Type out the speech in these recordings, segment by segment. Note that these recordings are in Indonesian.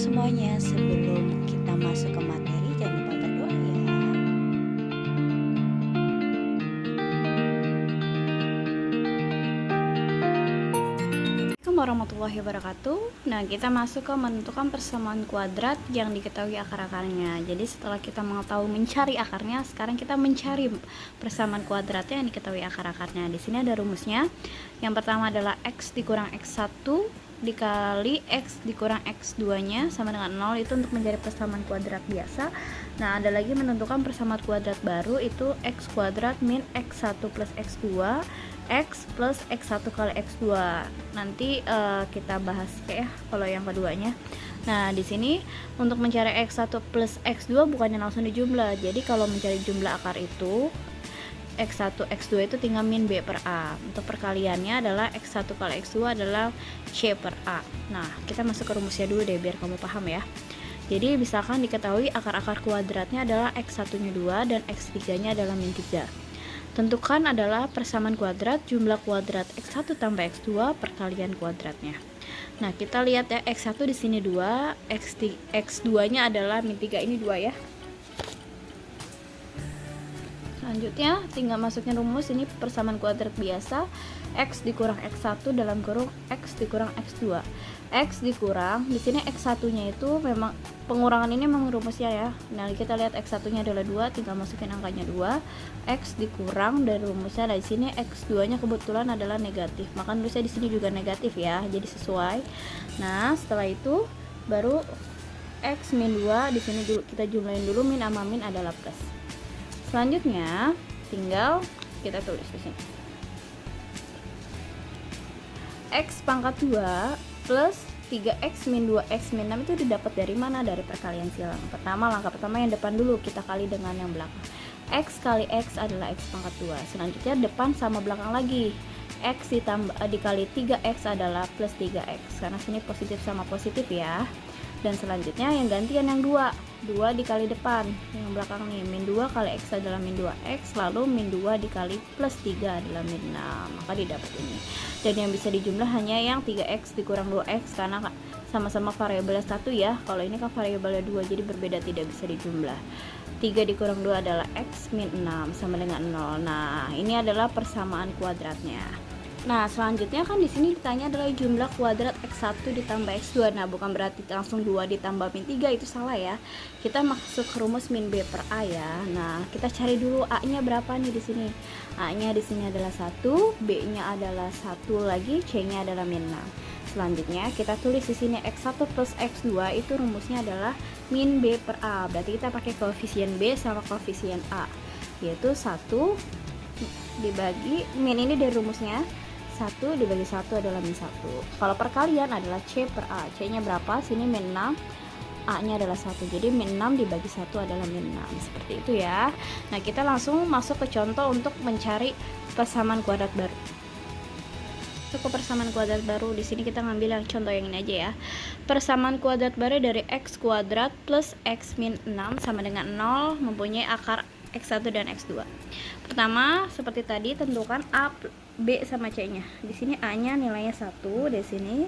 semuanya, sebelum kita masuk ke materi jangan lupa berdoa ya. Assalamualaikum warahmatullahi wabarakatuh. Nah, kita masuk ke menentukan persamaan kuadrat yang diketahui akar-akarnya. Jadi setelah kita mengetahui mencari akarnya, sekarang kita mencari persamaan kuadratnya yang diketahui akar-akarnya. Di sini ada rumusnya. Yang pertama adalah x dikurang x1 dikali x dikurang x2 nya sama dengan 0, itu untuk mencari persamaan kuadrat biasa. Nah, ada lagi menentukan persamaan kuadrat baru, itu x kuadrat min x1 plus x2 x plus x1 kali x2. Nanti kita bahas ya kalau yang keduanya. Nah, di sini untuk mencari x1 plus x2 bukannya langsung dijumlah. Jadi kalau mencari jumlah akar itu x1 x2 itu tinggal min b per a. Untuk perkaliannya adalah x1 kali x2 adalah c per a. Nah, kita masuk ke rumusnya dulu deh biar kamu paham ya. Jadi misalkan diketahui akar-akar kuadratnya adalah x1 nya 2 dan x3 nya adalah min 3. Tentukan adalah persamaan kuadrat jumlah kuadrat x1 tambah x2 perkalian kuadratnya. Nah, kita lihat ya, x1 di sini 2, x2 nya adalah min 3, ini 2 ya. Selanjutnya tinggal masukin rumus, ini persamaan kuadrat biasa, x dikurang x1 dalam kurung x dikurang x2. X dikurang, di sini x1 nya itu memang pengurangan ini memang rumusnya ya. Nah, kita lihat x1 nya adalah 2, tinggal masukin angkanya 2. X dikurang dari rumusnya, di sini x2 nya kebetulan adalah negatif, maka nulisnya di sini juga negatif ya, jadi sesuai. Nah, setelah itu baru x min 2, di sini kita jumlahin dulu, min sama min adalah plus. Selanjutnya tinggal kita tulis di sini. X pangkat 2 plus 3x min 2x min 6 itu didapat dari mana? Dari perkalian silang. Langkah pertama yang depan dulu kita kali dengan yang belakang. X kali x adalah x pangkat 2. Selanjutnya depan sama belakang lagi. X dikali 3x adalah plus 3x. Karena sini positif sama positif ya. Dan selanjutnya yang gantian yang 2 dikali depan, yang belakang nih, min 2 kali x adalah min 2x, lalu min 2 dikali plus 3 adalah min 6, maka didapat ini. Dan yang bisa dijumlah hanya yang 3x dikurang 2x, karena sama-sama variabelnya 1 ya. Kalau ini kan variabelnya 2, jadi berbeda, tidak bisa dijumlah. 3 dikurang 2 adalah x min 6 sama dengan 0. Nah, ini adalah persamaan kuadratnya. Nah, selanjutnya kan di sini ditanya adalah jumlah kuadrat x1 ditambah x2. Nah, bukan berarti langsung 2 ditambah min 3, itu salah ya. Kita masuk ke rumus min b per a ya. Nah, kita cari dulu a-nya berapa nih di sini. A-nya di sini adalah 1, b-nya adalah 1 lagi, c-nya adalah min 6. Selanjutnya kita tulis di sini x1 plus x2 itu rumusnya adalah min b per a. Berarti kita pakai koefisien b sama koefisien a, yaitu 1 dibagi min, ini dari rumusnya 1 dibagi 1 adalah min 1. Kalau perkalian adalah c per a. C nya berapa? Sini min 6, a nya adalah 1, jadi min 6 dibagi 1 adalah min 6. Seperti itu ya. Nah, kita langsung masuk ke contoh untuk mencari persamaan kuadrat baru. Untuk persamaan kuadrat baru, di sini kita ngambil yang contoh yang ini aja ya. Persamaan kuadrat baru dari x kuadrat plus x min 6 sama dengan 0 mempunyai akar x1 dan x2. Pertama, seperti tadi, tentukan a, b sama c-nya. Di sini a-nya nilainya 1, di sini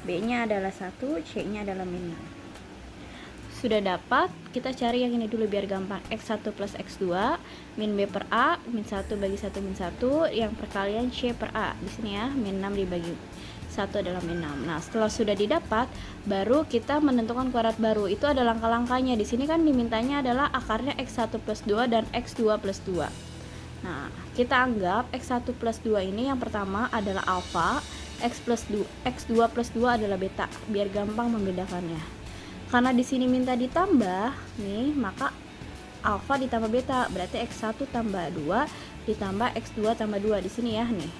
b-nya adalah 1, c-nya adalah min 6. Sudah dapat, kita cari yang ini dulu biar gampang. x1 plus x2 min b per a, min 1 bagi 1 min 1, yang perkalian c per a. Di sini ya, min 6 dibagi 1 adalah min 6. Nah, setelah sudah didapat, baru kita menentukan kuadrat baru. Itu ada langkah-langkahnya. Di sini kan dimintanya adalah akarnya x1 plus 2 dan x2 plus 2. Nah, kita anggap x1 plus 2 ini yang pertama adalah alfa, x2 plus 2 adalah beta, biar gampang membedakannya. Karena di sini minta ditambah nih, maka alfa ditambah beta, berarti x1 tambah 2 ditambah x2 tambah 2 di sini ya nih.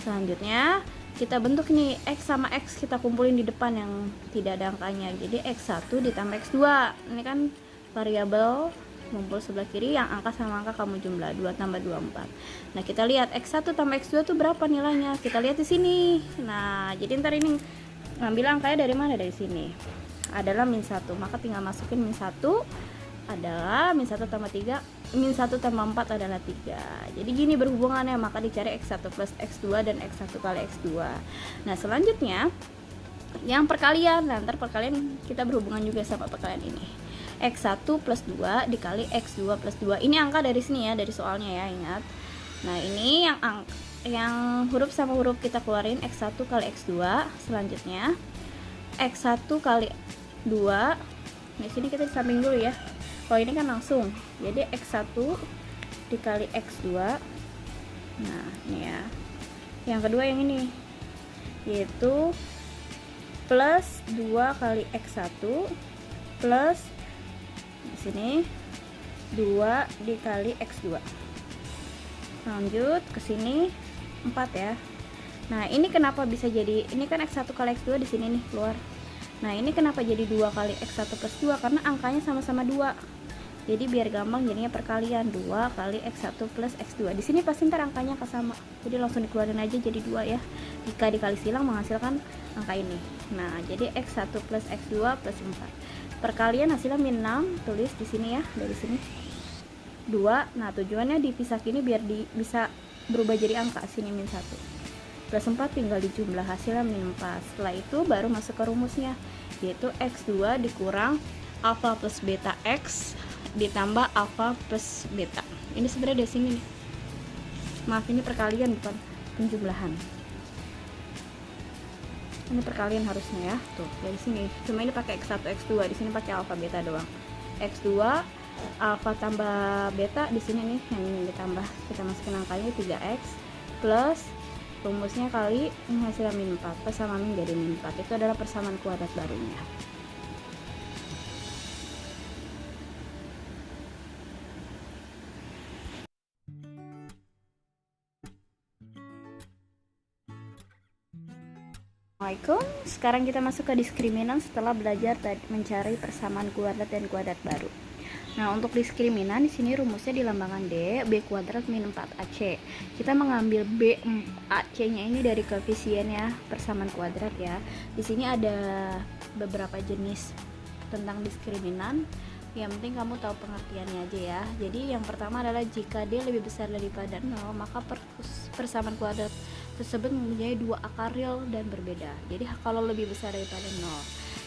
Selanjutnya kita bentuk nih x sama x, kita kumpulin di depan yang tidak ada angkanya. Jadi x1 ditambah x2. Ini kan variabel ngumpul sebelah kiri, yang angka sama angka kamu jumlah, 2 tambah 2 4. Nah, kita lihat x1 tambah x2 itu berapa nilainya? Kita lihat di sini. Nah, jadi ntar ini ngambil angkanya dari mana? Dari sini. Adalah min 1. Maka tinggal masukin min 1 adalah min 1 tambah 3, min 1 tambah 4 adalah 3. Jadi gini berhubungannya, maka dicari x1 plus x2 dan x1 kali x2. Nah, selanjutnya yang perkalian. Nah, ntar perkalian kita berhubungan juga sama perkalian ini. X1 plus 2 dikali X2 plus 2. Ini angka dari sini ya, dari soalnya ya, ingat. Nah, ini yang huruf sama huruf kita keluarin, X1 kali X2. Selanjutnya X1 kali 2. Di sini kita samping dulu ya. Kalau ini kan langsung. Jadi X1 dikali X2. Nah, ini ya. Yang kedua yang ini, yaitu plus 2 kali X1 plus di sini 2 dikali X2. Lanjut ke sini 4 ya. Nah, ini kenapa bisa jadi, ini kan X1 kali X2 di sini nih keluar. Nah, ini kenapa jadi 2 kali X1 plus 2? Karena angkanya sama-sama 2. Jadi biar gampang jadinya perkalian, 2 kali X1 plus X2. Di sini pasti ntar angkanya sama. Jadi langsung dikeluarin aja jadi 2 ya. Jika dikali silang menghasilkan angka ini. Nah, jadi X1 plus X2 plus 4. Perkalian hasilnya min 6, tulis di sini ya, dari sini 2. Nah, tujuannya dipisah gini biar bisa berubah jadi angka, sini min 1. Plus 4 tinggal dijumlah, hasilnya min 4. Setelah itu baru masuk ke rumusnya, yaitu X2 dikurang alfa plus beta X ditambah alfa plus beta. Ini sebenarnya dari sini nih. Maaf, ini perkalian bukan penjumlahan. Ini perkalian harusnya ya. Tuh, dari sini. Cuma ini pakai X1, X2, di sini pakai alfa beta doang. X2 alfa tambah beta, di sini nih yang ini ditambah. Kita masukin angkanya 3x plus rumusnya kali ini hasilnya min 4. Plus sama min jadi min 4. Itu adalah persamaan kuadrat barunya. Assalamualaikum. Sekarang kita masuk ke diskriminan setelah belajar mencari persamaan kuadrat dan kuadrat baru. Nah, untuk diskriminan di sini rumusnya di lambangan D, B kuadrat min 4AC. Kita mengambil B AC-nya ini dari koefisien ya, persamaan kuadrat ya. Di sini ada beberapa jenis tentang diskriminan. Yang penting kamu tahu pengertiannya aja ya. Jadi yang pertama adalah jika D lebih besar daripada 0, maka persamaan kuadrat tersebut mempunyai dua akar real dan berbeda. Jadi kalau lebih besar daripada 0.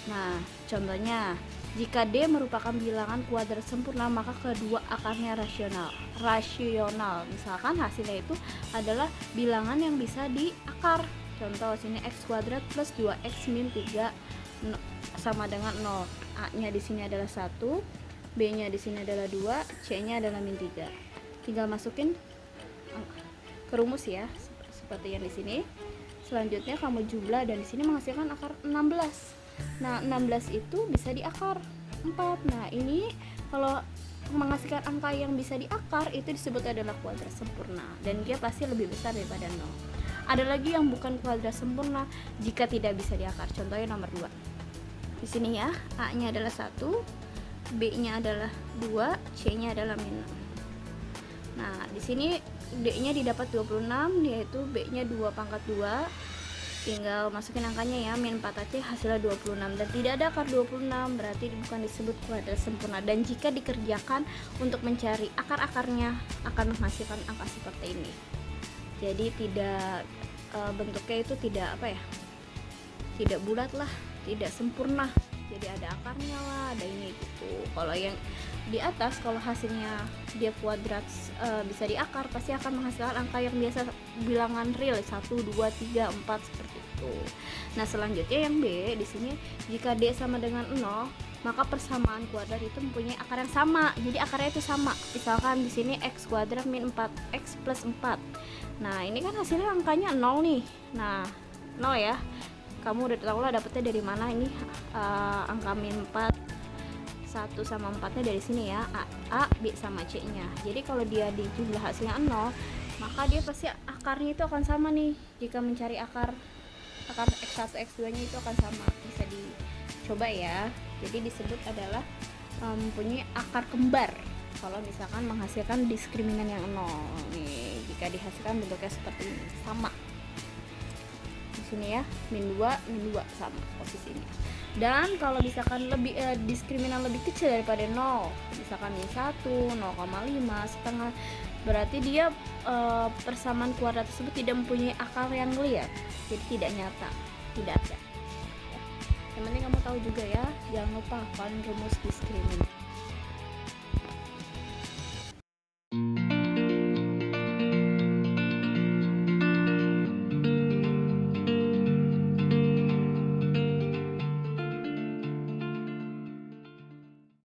Nah, contohnya jika D merupakan bilangan kuadrat sempurna, maka kedua akarnya rasional. Misalkan hasilnya itu adalah bilangan yang bisa diakar. Contoh sini x kuadrat plus 2x min 3 sama dengan 0. A-nya di sini adalah 1, B-nya di sini adalah 2, C-nya adalah min 3. Tinggal masukin ke rumus ya, seperti yang di sini. Selanjutnya kamu jumlah dan di sini menghasilkan akar 16. Nah, 16 itu bisa diakar 4. Nah, ini kalau menghasilkan angka yang bisa diakar itu disebut adalah kuadrat sempurna dan dia pasti lebih besar daripada 0. Ada lagi yang bukan kuadrat sempurna jika tidak bisa diakar. Contohnya nomor 2. Di sini ya, A-nya adalah 1, B-nya adalah 2, C-nya adalah min 6. Nah, di sini D-nya didapat 26, yaitu B-nya 2 pangkat 2. Tinggal masukin angkanya ya, min 4AC hasilnya 26 dan tidak ada akar 26, berarti bukan disebut kuadrat sempurna. Dan jika dikerjakan untuk mencari akar-akarnya akan menghasilkan angka seperti ini. Jadi tidak bentuknya itu tidak tidak bulat lah, tidak sempurna. Jadi ada akarnya lah, ada ini gitu. Kalau yang di atas, kalau hasilnya dia kuadrat bisa diakar, pasti akan menghasilkan angka yang biasa bilangan real 1, 2, 3, 4 seperti itu. Nah, selanjutnya yang B di sini, jika D sama dengan 0, maka persamaan kuadrat itu mempunyai akar yang sama. Jadi akarnya itu sama. Misalkan di sini x kuadrat min 4x plus 4. Nah, ini kan hasilnya angkanya 0 nih. Nah, 0 ya. Kamu udah tahu lah dapetnya dari mana ini, angka min 4, 1 sama 4 nya dari sini ya, A, B sama C nya. Jadi kalau dia dijumlah hasilnya 0, maka dia pasti akarnya itu akan sama nih. Jika mencari akar x1, x2 nya itu akan sama. Bisa dicoba ya. Jadi disebut adalah mempunyai akar kembar kalau misalkan menghasilkan diskriminan yang 0 nih. Jika dihasilkan bentuknya seperti ini, sama sini ya, min 2 sama posisinya. Dan kalau misalkan lebih diskriminan lebih kecil daripada 0, misalkan min 1, 0,5, setengah, berarti dia persamaan kuadrat tersebut tidak mempunyai akar yang liar, jadi tidak nyata, tidak ada. Yang penting kamu tahu juga ya, jangan lupa hafalin rumus diskriminasi.